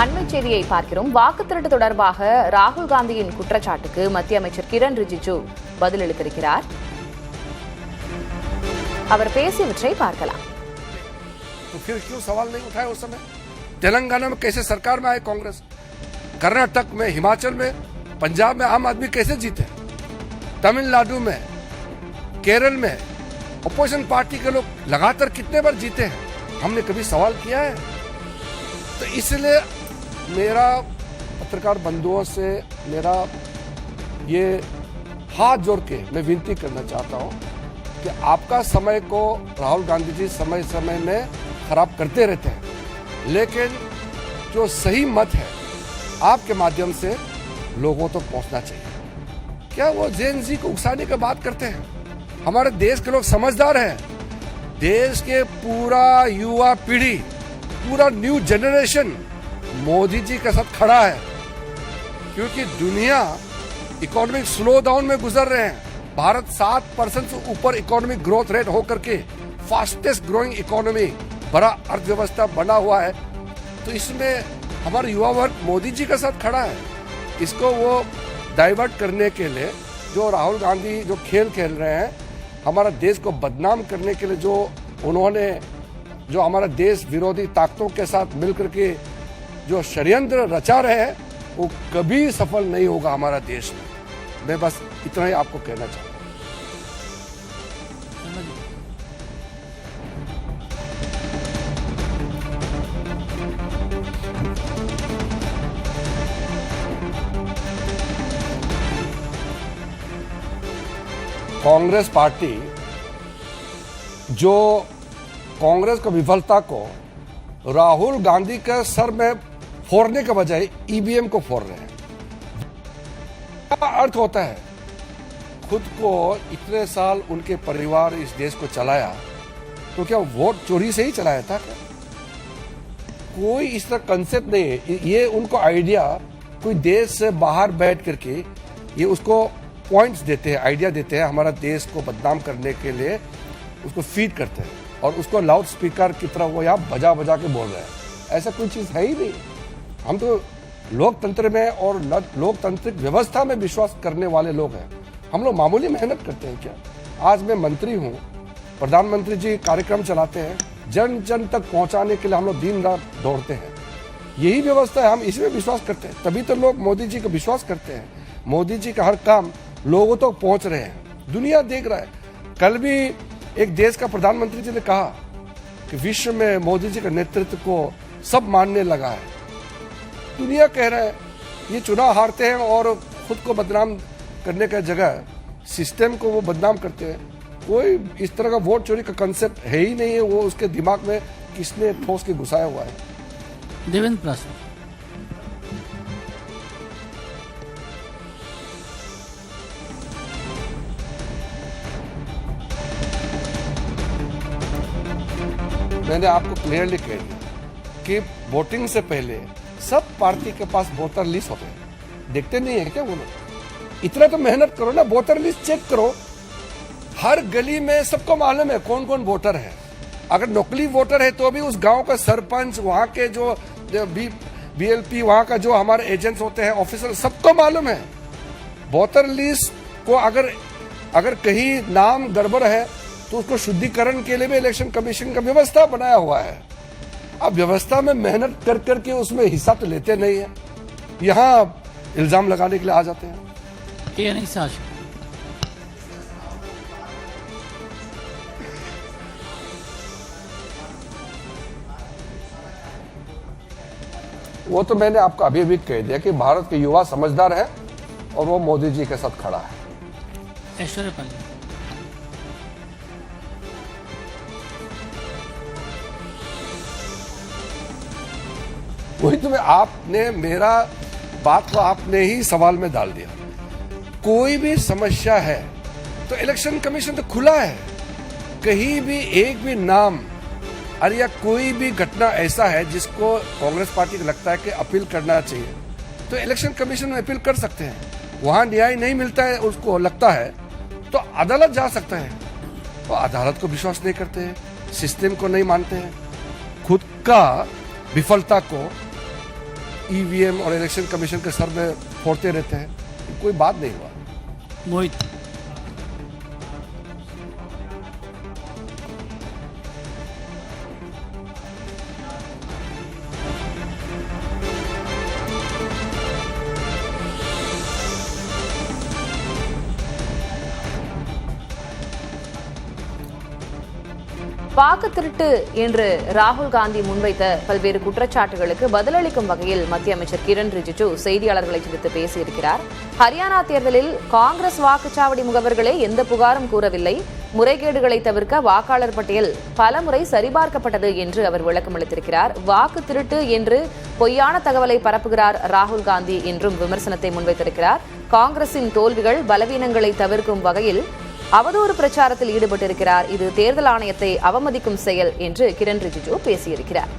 அண்மை செய்தியை பார்க்கிறோம். வாக்கு திருட்டு தொடர்பாக ராகுல் காந்தியின் குற்றச்சாட்டுக்கு மத்திய அமைச்சர் கிரண் ரிஜிஜு பதிலளித்திருக்கிறார். அவர் பேசியவற்றை பார்க்கலாம். तो फिर क्यों सवाल नहीं उठाया उस समय? तेलंगाना में कैसे सरकार में आए कांग्रेस, कर्नाटक में, हिमाचल में, पंजाब में आम आदमी कैसे जीते, तमिलनाडु में, केरल में अपोजिशन पार्टी के लोग लगातार कितने बार जीते हैं? हमने कभी सवाल किया है? तो इसलिए मेरा पत्रकार बंधुओं से मेरा ये हाथ जोड़ के मैं विनती करना चाहता हूं कि आपका समय को राहुल गांधी जी समय समय में खराब करते रहते हैं, लेकिन जो सही मत है आपके माध्यम से लोगों तक पहुंचना चाहिए। क्या वो जेन जी को उकसाने की बात करते हैं? हमारे देश के लोग समझदार हैं। देश के पूरा युवा पीढ़ी, पूरा न्यू जनरेशन मोदी जी के साथ खड़ा है, क्योंकि दुनिया इकोनॉमिक स्लो डाउन में गुजर रहे हैं। भारत 7% से ऊपर इकोनॉमिक ग्रोथ रेट होकर के फास्टेस्ट ग्रोइंग इकोनॉमी, बड़ा अर्थव्यवस्था बना हुआ है। तो इसमें हमारा युवा वर्ग मोदी जी के साथ खड़ा है। इसको वो डाइवर्ट करने के लिए जो राहुल गांधी जो खेल खेल रहे हैं, हमारा देश को बदनाम करने के लिए जो उन्होंने जो हमारा देश विरोधी ताकतों के साथ मिलकर के जो षड्यंत्र रचा रहे हैं, वो कभी सफल नहीं होगा हमारा देश में। मैं बस इतना ही आपको कहना चाहता हूँ। कांग्रेस पार्टी जो कांग्रेस की विफलता को राहुल गांधी के सर में फोड़ने के बजाय ईवीएम को फोड़ रहे हैं। क्या अर्थ होता है? खुद को इतने साल उनके परिवार इस देश को चलाया, तो क्या वोट चोरी से ही चलाया था क्या? कोई इस तरह कंसेप्ट नहीं है। ये उनको आइडिया कोई देश से बाहर बैठ करके ये उसको पॉइंट्स देते हैं, आइडिया देते हैं, हमारा देश को बदनाम करने के लिए उसको फीड करते हैं और उसको लाउड स्पीकर की तरह वो यहाँ बजा बजा के बोल रहे हैं। ऐसा कोई चीज है ही नहीं। हम तो लोकतंत्र में और लोकतांत्रिक व्यवस्था में विश्वास करने वाले लोग हैं। हम लोग मामूली मेहनत करते हैं क्या? आज मैं मंत्री हूँ, प्रधानमंत्री जी कार्यक्रम चलाते हैं, जन जन तक पहुंचाने के लिए हम लोग दिन रात दौड़ते हैं। यही व्यवस्था है, हम इसमें विश्वास करते हैं, तभी तो लोग मोदी जी को विश्वास करते हैं। मोदी जी का हर काम लोगों तक तो पहुंच रहे हैं, दुनिया देख रहा है। कल भी एक देश का प्रधानमंत्री जी ने कहा कि विश्व में मोदी जी के नेतृत्व को सब मानने लगा है। दुनिया कह रहा है ये चुनाव हारते हैं और खुद को बदनाम करने का जगह सिस्टम को वो बदनाम करते हैं। कोई इस तरह का वोट चोरी का कंसेप्ट है ही नहीं है। वो उसके दिमाग में किसने ठोस के घुसाया हुआ है? देवेंद्र प्रसाद, मैंने आपको क्लियरली कह दिया कि वोटिंग से पहले सब पार्टी के पास वोटर लिस्ट होते हैं। देखते नहीं है क्या वो लोग? इतना तो मेहनत करो ना, वोटर लिस्ट चेक करो। हर गली में सबको मालूम है कौन कौन वोटर है। अगर नकली वोटर है तो भी उस गांव का सरपंच, वहां के जो बीएलपी, वहां का जो हमारे एजेंट्स होते हैं, ऑफिसर, सबको मालूम है। वोटर लिस्ट को अगर कहीं नाम गड़बड़ है तो उसको शुद्धिकरण के लिए भी इलेक्शन कमीशन का व्यवस्था बनाया हुआ है। अब व्यवस्था में मेहनत कर करके उसमें हिस्सा तो लेते नहीं है, यहाँ इल्जाम लगाने के लिए आ जाते हैं। वो तो मैंने आपको अभी भी कह दिया कि भारत के युवा समझदार है और वो मोदी जी के साथ खड़ा है। ऐश्वर्या पाल, वही तो आपने मेरा बात को आपने ही सवाल में डाल दिया। कोई भी समस्या है तो इलेक्शन कमीशन तो खुला है। कहीं भी एक भी नाम और या कोई भी घटना ऐसा है जिसको कांग्रेस पार्टी को लगता है कि अपील करना चाहिए, तो इलेक्शन कमीशन में अपील कर सकते हैं। वहां न्याय नहीं मिलता है, उसको लगता है तो अदालत जा सकता है। वो अदालत को विश्वास नहीं करते हैं, सिस्टम को नहीं मानते हैं, खुद का विफलता को ईवीएम और इलेक्शन कमीशन के सर में फोड़ते रहते हैं, कोई बात नहीं हुआ। मोहित வாக்கு திருட்டு என்று ராகுல் காந்தி முன்வைத்த பல்வேறு குற்றச்சாட்டுகளுக்கு பதிலளிக்கும் வகையில் மத்திய அமைச்சர் கிரண் ரிஜிஜு செய்தியாளர்களை சந்தித்து பேசியிருக்கிறார். ஹரியானா தேர்தலில் காங்கிரஸ் வாக்குச்சாவடி முகவர்களே எந்த புகாரும் கூறவில்லை. முறைகேடுகளை தவிர்க்க வாக்காளர் பட்டியல் பலமுறை சரிபார்க்கப்பட்டது என்று அவர் விளக்கமளித்திருக்கிறார். வாக்கு திருட்டு என்று பொய்யான தகவலை பரப்புகிறார் ராகுல் காந்தி என்றும் விமர்சனத்தை முன்வைத்திருக்கிறார். காங்கிரசின் தோல்விகள் பலவீனங்களை தவிர்க்கும் வகையில் அவதூறு பிரச்சாரத்தில் ஈடுபட்டிருக்கிறார். இது தேர்தல் ஆணையத்தை அவமதிக்கும் செயல் என்று கிரண் ரிஜிஜு பேசியிருக்கிறார்.